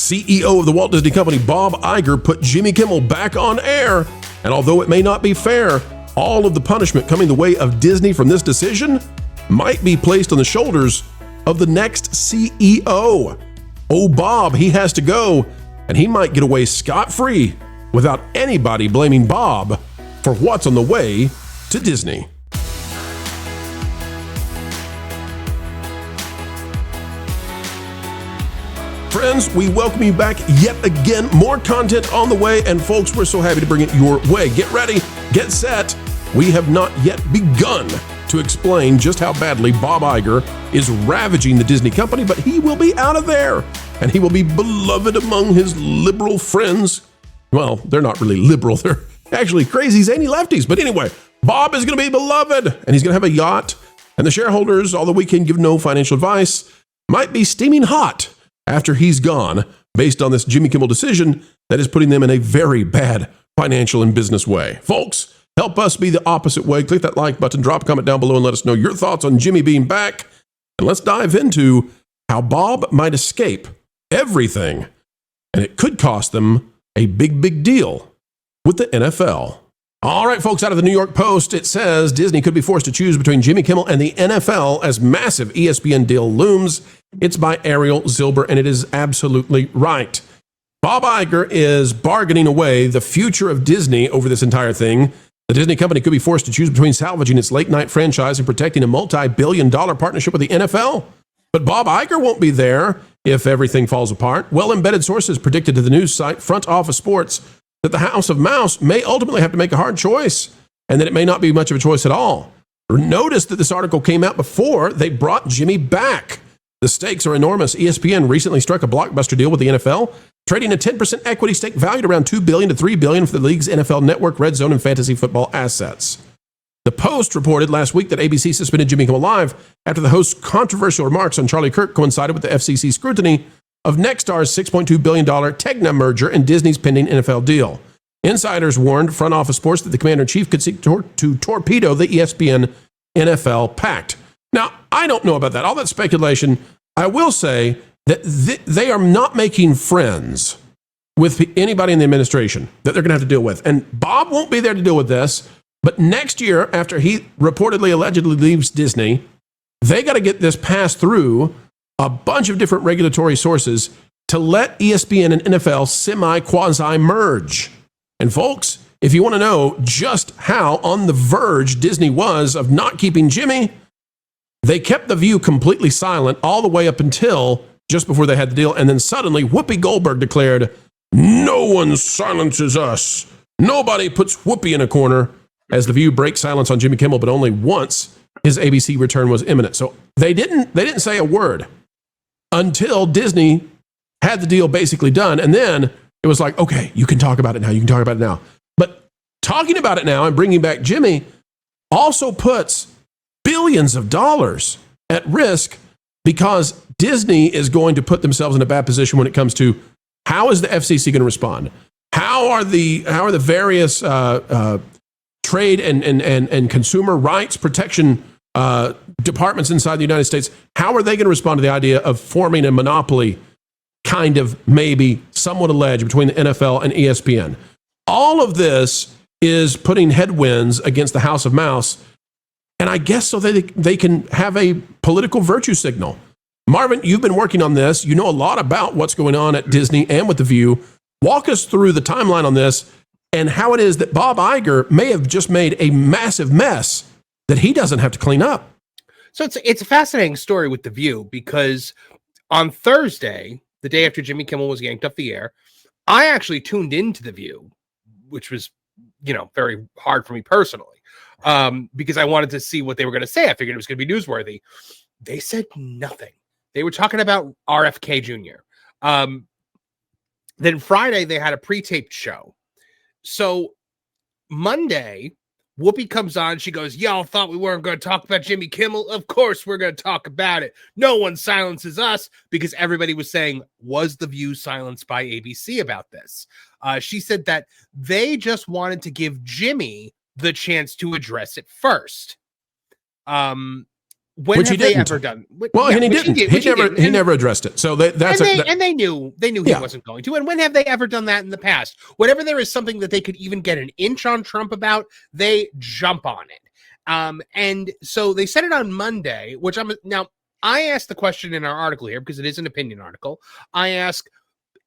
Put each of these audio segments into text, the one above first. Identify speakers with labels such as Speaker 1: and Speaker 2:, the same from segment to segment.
Speaker 1: CEO of the Walt Disney Company, Bob Iger, put Jimmy Kimmel back on air. And although it may not be fair, all of the punishment coming the way of Disney from this decision might be placed on the shoulders of the next CEO. Oh, Bob, he has to go, and he might get away scot-free without anybody blaming Bob for what's on the way to Disney. Friends, we welcome you back yet again. More content on the way, and folks, we're so happy to bring it your way. Get ready, get set. We have not yet begun to explain just how badly Bob Iger is ravaging the Disney company, but he will be out of there, and he will be beloved among his liberal friends. Well, they're not really liberal. They're actually crazy zany lefties. But anyway, Bob is going to be beloved, and he's going to have a yacht, and the shareholders, although we can give no financial advice, might be steaming hot after he's gone, based on this Jimmy Kimmel decision that is putting them in a very bad financial and business way. Folks, help us be the opposite way. Click that like button, drop a comment down below, and let us know your thoughts on Jimmy being back. And let's dive into how Bob might escape everything, and it could cost them a big, big deal with the NFL. All right, folks, out of the New York Post, it says Disney could be forced to choose between Jimmy Kimmel and the NFL as massive ESPN deal looms. It's by Ariel Zilver, and it is absolutely right. Bob Iger is bargaining away the future of Disney over this entire thing. The Disney company could be forced to choose between salvaging its late-night franchise and protecting a multi-billion-dollar partnership with the NFL. But Bob Iger won't be there if everything falls apart. Well-embedded sources predicted to the news site Front Office Sports that the House of Mouse may ultimately have to make a hard choice, and that it may not be much of a choice at all. Notice that this article came out before they brought Jimmy back. The stakes are enormous. ESPN recently struck a blockbuster deal with the NFL, trading a 10% equity stake valued around $2 billion to $3 billion for the league's NFL network, red zone, and fantasy football assets. The Post reported last week that ABC suspended Jimmy Kimmel Live after the host's controversial remarks on Charlie Kirk coincided with the FCC scrutiny of Nexstar's $6.2 billion Tegna merger and Disney's pending NFL deal. Insiders warned Front Office Sports that the commander-in-chief could seek to torpedo the ESPN NFL pact. Now, I don't know about that. All that speculation. I will say that they are not making friends with anybody in the administration that they're going to have to deal with. And Bob won't be there to deal with this. But next year, after he reportedly, allegedly leaves Disney, they got to get this passed through a bunch of different regulatory sources to let ESPN and NFL semi-quasi merge. And folks, if you want to know just how on the verge Disney was of not keeping Jimmy, they kept The View completely silent all the way up until just before they had the deal. And then suddenly Whoopi Goldberg declared, "No one silences us. Nobody puts Whoopi in a corner," as The View breaks silence on Jimmy Kimmel, but only once his ABC return was imminent. So they didn't say a word until Disney had the deal basically done. And then it was like, okay, you can talk about it now. You can talk about it now. But talking about it now and bringing back Jimmy also puts billions of dollars at risk, because Disney is going to put themselves in a bad position when it comes to how is the FCC going to respond? How are the various trade and consumer rights protection departments inside the United States, how are they going to respond to the idea of forming a monopoly, kind of maybe somewhat alleged, between the NFL and ESPN? All of this is putting headwinds against the House of Mouse, and I guess so they can have a political virtue signal. Marvin, you've been working on this. You know a lot about what's going on at Disney and with The View. Walk us through the timeline on this and how it is that Bob Iger may have just made a massive mess that he doesn't have to clean up.
Speaker 2: So it's a fascinating story with The View, because on Thursday, the day after Jimmy Kimmel was yanked off the air, I actually tuned into The View, which was, very hard for me personally, because I wanted to see what they were going to say. I figured it was going to be newsworthy. They said nothing. They were talking about RFK Jr. Then Friday, they had a pre-taped show. So Monday, Whoopi comes on. She goes, "Y'all thought we weren't going to talk about Jimmy Kimmel? Of course we're going to talk about it. No one silences us," because everybody was saying, was The View silenced by ABC about this? She said that they just wanted to give Jimmy the chance to address it first. When
Speaker 1: which
Speaker 2: have
Speaker 1: he
Speaker 2: they
Speaker 1: didn't.
Speaker 2: ever done?
Speaker 1: Well, and he
Speaker 2: which
Speaker 1: didn't. He never addressed it. So
Speaker 2: they knew he wasn't going to. And when have they ever done that in the past? Whenever there is something that they could even get an inch on Trump about, they jump on it. And so they said it on Monday, which I asked the question in our article here because it is an opinion article. I ask,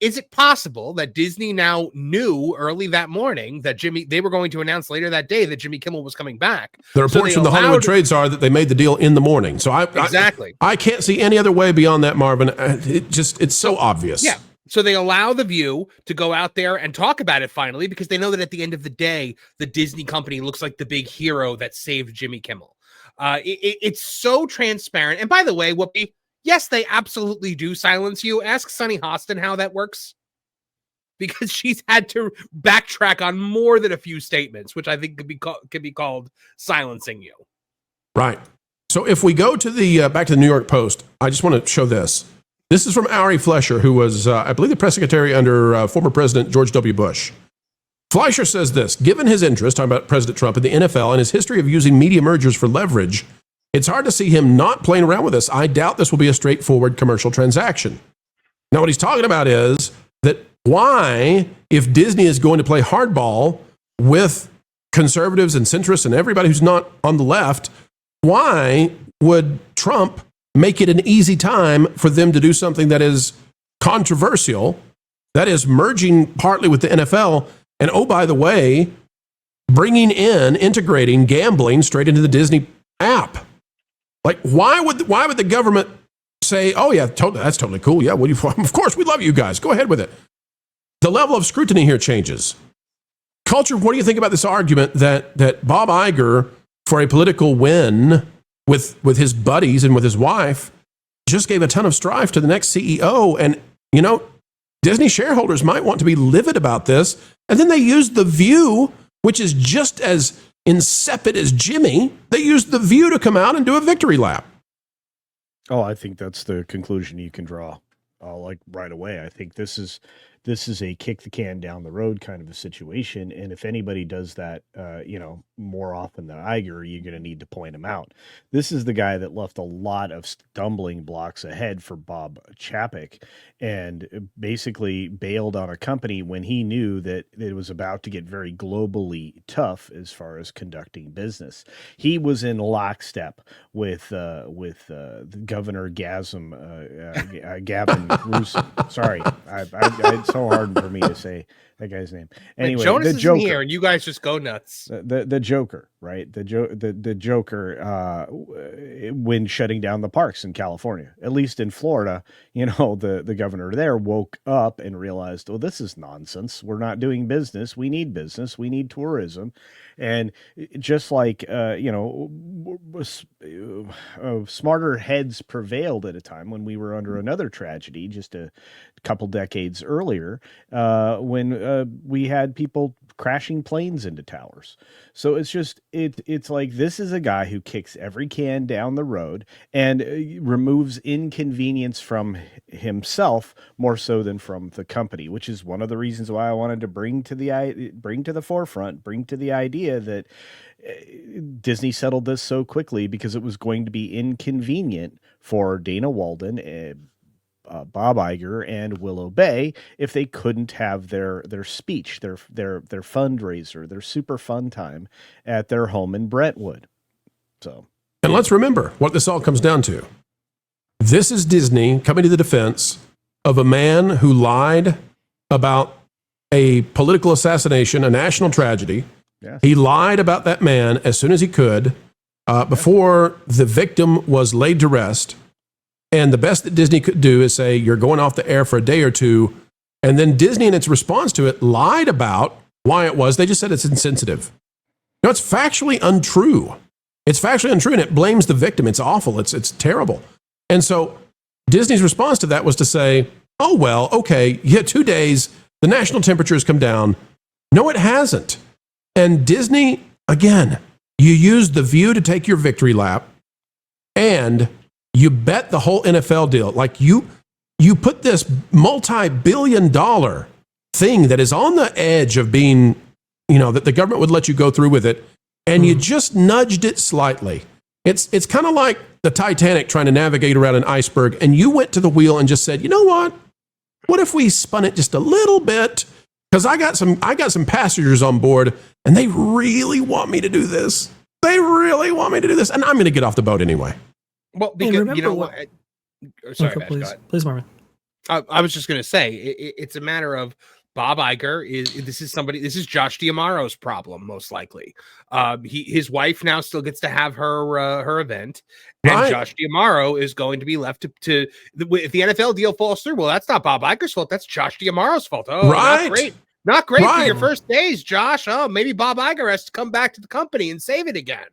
Speaker 2: is it possible that Disney now knew early that morning that they were going to announce later that day that Jimmy Kimmel was coming back?
Speaker 1: The reports from the Hollywood Trades are that they made the deal in the morning. So I can't see any other way beyond that, Marvin. It's so obvious.
Speaker 2: Yeah. So they allow The View to go out there and talk about it finally because they know that at the end of the day, the Disney company looks like the big hero that saved Jimmy Kimmel. It's so transparent. And by the way, Whoopi, yes, they absolutely do silence you. Ask Sunny Hostin how that works, because she's had to backtrack on more than a few statements, which I think could be called silencing you.
Speaker 1: Right. So if we go to the back to the New York Post, I just want to show this. This is from Ari Fleischer, who was, I believe, the press secretary under former President George W. Bush. Fleischer says this: given his interest, talking about President Trump, in the NFL and his history of using media mergers for leverage, it's hard to see him not playing around with this. I doubt this will be a straightforward commercial transaction. Now, what he's talking about is that why, if Disney is going to play hardball with conservatives and centrists and everybody who's not on the left, why would Trump make it an easy time for them to do something that is controversial, that is merging partly with the NFL, and oh, by the way, integrating gambling straight into the Disney app? Like, why would the government say, oh yeah, that's totally cool. Yeah, of course, we love you guys. Go ahead with it. The level of scrutiny here changes. Culture, what do you think about this argument that Bob Iger, for a political win with his buddies and with his wife, just gave a ton of strife to the next CEO? And, Disney shareholders might want to be livid about this. And then they used The View, which is just as insipid as Jimmy. They used The View to come out and do a victory lap.
Speaker 3: Oh, I think that's the conclusion you can draw, right away. I think this is a kick the can down the road kind of a situation. And if anybody does that, more often than Iger, you're going to need to point him out. This is the guy that left a lot of stumbling blocks ahead for Bob Chapek and basically bailed on a company when he knew that it was about to get very globally tough as far as conducting business. He was in lockstep with Governor Gavin Newsom. Sorry, it's so hard for me to say that guy's name. Anyway,
Speaker 2: Jonas
Speaker 3: the Joker,
Speaker 2: is here, and you guys just go nuts.
Speaker 3: The Joker, right? The Joker, when shutting down the parks in California, at least in Florida, the governor there woke up and realized, oh, this is nonsense. We're not doing business. We need business. We need tourism. And just like, smarter heads prevailed at a time when we were under another tragedy just a couple decades earlier, when we had people crashing planes into towers. So it's like, this is a guy who kicks every can down the road and removes inconvenience from himself more so than from the company, which is one of the reasons why I wanted to bring to the idea that Disney settled this so quickly, because it was going to be inconvenient for Dana Walden, Bob Iger, and Willow Bay if they couldn't have their speech, their fundraiser, their super fun time at their home in Brentwood. So,
Speaker 1: and let's remember what this all comes down to. This is Disney coming to the defense of a man who lied about a political assassination, a national tragedy.
Speaker 3: Yes.
Speaker 1: He lied about that man as soon as he could, before the victim was laid to rest. And the best that Disney could do is say, you're going off the air for a day or two. And then Disney, in its response to it, lied about why it was. They just said it's insensitive. No, it's factually untrue. It's factually untrue, and it blames the victim. It's awful. It's terrible. And so Disney's response to that was to say, oh, well, okay, 2 days, the national temperature has come down. No, it hasn't. And Disney, again, you used The View to take your victory lap, and you bet the whole NFL deal. Like, you put this multi-billion-dollar thing that is on the edge of being, that the government would let you go through with it, and you just nudged it slightly. It's kind of like the Titanic trying to navigate around an iceberg, and you went to the wheel and just said, you know what? What if we spun it just a little bit? Because I got some passengers on board, and they really want me to do this. They really want me to do this, and I'm going to get off the boat anyway.
Speaker 2: Well, because you know what? Sorry,
Speaker 4: okay,
Speaker 2: Vash,
Speaker 4: please, Marvin.
Speaker 2: I was just going to say it's a matter of Bob Iger this is Josh D'Amaro's problem, most likely. His wife now still gets to have her event, and
Speaker 1: Right.
Speaker 2: Josh D'Amaro is going to be left to if the NFL deal falls through. Well, that's not Bob Iger's fault. That's Josh D'Amaro's fault. Oh,
Speaker 1: Right.
Speaker 2: not great for
Speaker 1: Right.
Speaker 2: your first days, Josh. Oh, maybe Bob Iger has to come back to the company and save it again.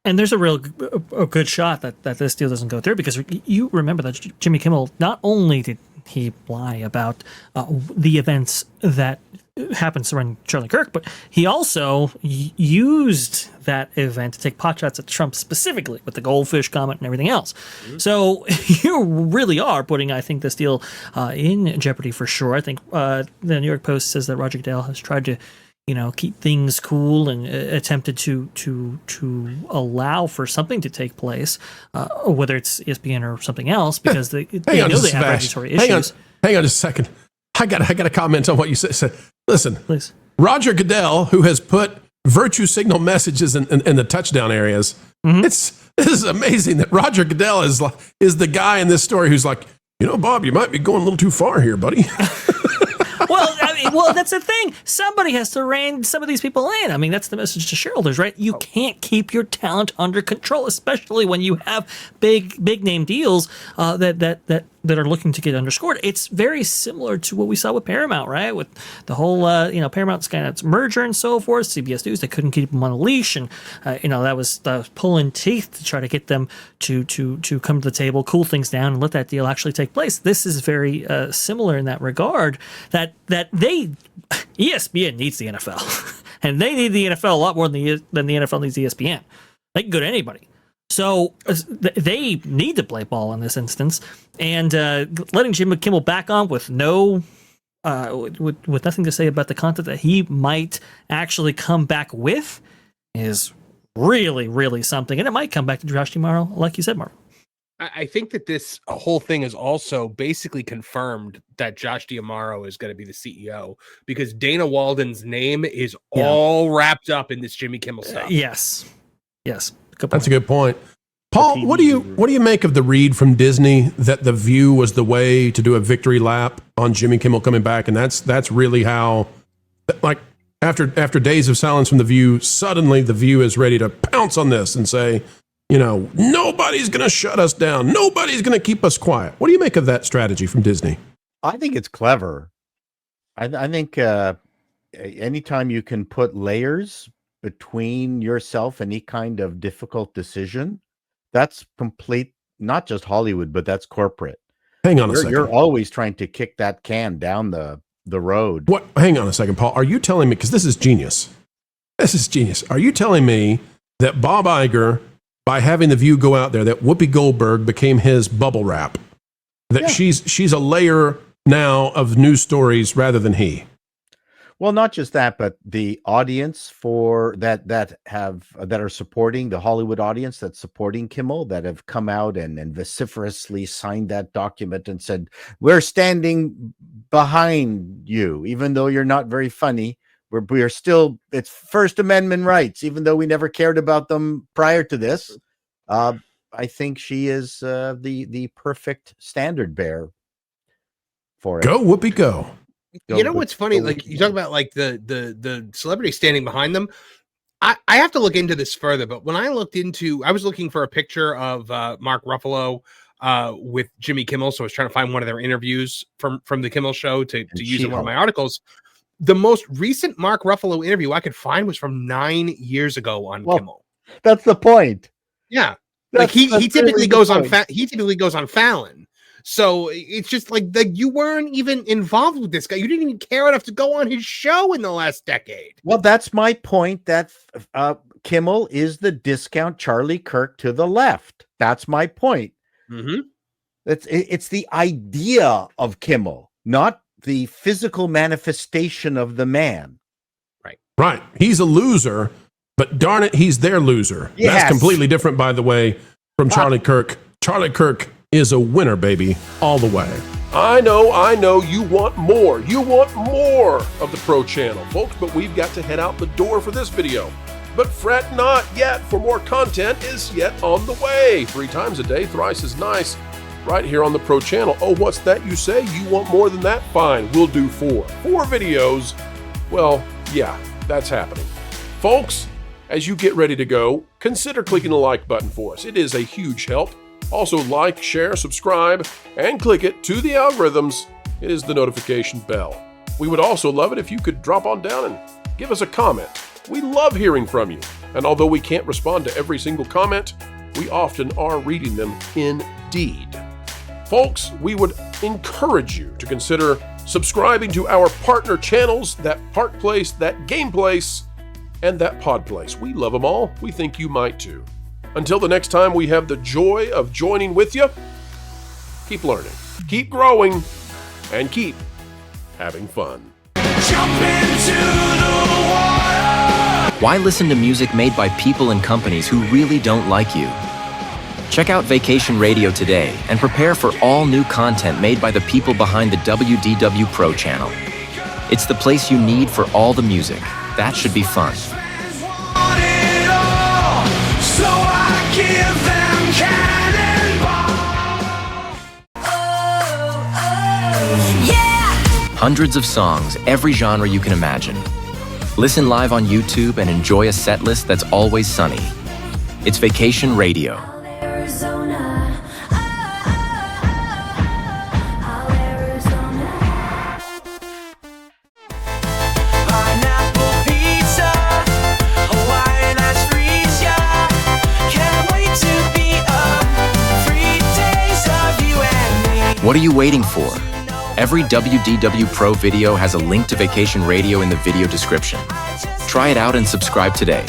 Speaker 4: And there's a good shot that this deal doesn't go through, because you remember that Jimmy Kimmel, not only did he lie about the events that happened surrounding Charlie Kirk, but he also used that event to take potshots at Trump specifically with the goldfish comment and everything else. Mm-hmm. So you really are putting, I think, this deal in jeopardy for sure. I think the New York Post says that Roger Goodell has tried to keep things cool and attempted to allow for something to take place, whether it's ESPN or something else, because they know they have regulatory issues.
Speaker 1: Hang on just a second. I got to comment on what you said. Listen,
Speaker 4: please.
Speaker 1: Roger Goodell, who has put virtue signal messages in the touchdown areas. Mm-hmm. This is amazing that Roger Goodell is the guy in this story who's like, Bob, you might be going a little too far here, buddy.
Speaker 4: Well, that's the thing. Somebody has to rein some of these people in. I mean, that's the message to shareholders, right? You can't keep your talent under control, especially when you have big name deals that are looking to get underscored. It's very similar to what we saw with Paramount, right? With the whole Paramount Skynet's merger and so forth. CBS News, they couldn't keep them on a leash, and that was pulling teeth to try to get them to come to the table, cool things down, and let that deal actually take place. This is very similar in that regard. That ESPN needs the NFL, and they need the NFL a lot more than the NFL needs ESPN. They can go to anybody. So they need to play ball in this instance, and letting Jim Kimmel back on with with nothing to say about the content that he might actually come back with is really, really something. And it might come back to Josh D'Amaro, like you said, Mark.
Speaker 2: I think that this whole thing is also basically confirmed that Josh D'Amaro is going to be the CEO, because Dana Walden's name is all wrapped up in this Jimmy Kimmel stuff.
Speaker 4: Yes.
Speaker 1: That's a good point. Paul, what do you make of the read from Disney that The View was the way to do a victory lap on Jimmy Kimmel coming back, and that's really how, like, after days of silence from The View, suddenly The View is ready to pounce on this and say, nobody's going to shut us down. Nobody's going to keep us quiet. What do you make of that strategy from Disney?
Speaker 5: I think it's clever. I think anytime you can put layers between yourself and any kind of difficult decision, that's complete, not just Hollywood, but that's corporate.
Speaker 1: Hang on a second.
Speaker 5: You're always trying to kick that can down the road.
Speaker 1: What? Hang on a second, Paul. Are you telling me, because this is genius. This is genius. Are you telling me that Bob Iger, by having The View go out there, that Whoopi Goldberg became his bubble wrap? That she's a layer now of news stories rather than he?
Speaker 5: Well, not just that, but the audience for that are supporting, the Hollywood audience that's supporting Kimmel, that have come out and vociferously signed that document and said, we're standing behind you, even though you're not very funny. We're still, it's First Amendment rights, even though we never cared about them prior to this. I think she is the perfect standard bearer for it.
Speaker 1: Go, Whoopi, go.
Speaker 2: What's funny? Like, you talk about like the celebrity standing behind them. I have to look into this further, but when I was looking for a picture of Mark Ruffalo with Jimmy Kimmel, so I was trying to find one of their interviews from the Kimmel show to use in one of my articles. The most recent Mark Ruffalo interview I could find was from 9 years ago on Kimmel.
Speaker 5: That's the point.
Speaker 2: Yeah, like he typically goes on Fallon. So it's just like you weren't even involved with this guy. You didn't even care enough to go on his show in the last decade.
Speaker 5: Well, that's my point, that Kimmel is the discount Charlie Kirk to the left. That's my point.
Speaker 2: Mm-hmm.
Speaker 5: It's the idea of Kimmel, not the physical manifestation of the man.
Speaker 1: Right. He's a loser, but darn it, he's their loser.
Speaker 5: Yes.
Speaker 1: That's completely different, by the way. from Charlie Kirk. Charlie Kirk is a winner, baby, all the way. I know, you want more. You want more of the Pro Channel, folks, but we've got to head out the door for this video. But fret not yet, for more content is yet on the way. 3 times a day, thrice as nice, right here on the Pro Channel. Oh, what's that you say? You want more than that? Fine, we'll do 4. 4 videos. Well, yeah, that's happening. Folks, as you get ready to go, consider clicking the like button for us. It is a huge help. Also, like, share, subscribe, and click it to the algorithms. It is the notification bell. We would also love it if you could drop on down and give us a comment. We love hearing from you. And although we can't respond to every single comment, we often are reading them indeed. Folks, we would encourage you to consider subscribing to our partner channels, that Park Place, that Game Place, and that Pod Place. We love them all. We think you might too. Until the next time we have the joy of joining with you, keep learning, keep growing, and keep having fun.
Speaker 6: Jump into the water!
Speaker 7: Why listen to music made by people and companies who really don't like you? Check out Vacation Radio today and prepare for all new content made by the people behind the WDW Pro Channel. It's the place you need for all the music. That should be fun.
Speaker 6: Want it all, so I give them cannonball. Yeah!
Speaker 7: Hundreds of songs, every genre you can imagine. Listen live on YouTube and enjoy a set list that's always sunny. It's Vacation Radio.
Speaker 6: Arizona. Pineapple pizza, Hawaiian ice freeze, yeah. Can't wait to be up. 3 days of you and me.
Speaker 7: What are you waiting for? Every WDW Pro video has a link to Vacation Radio in the video description. Try it out and subscribe today.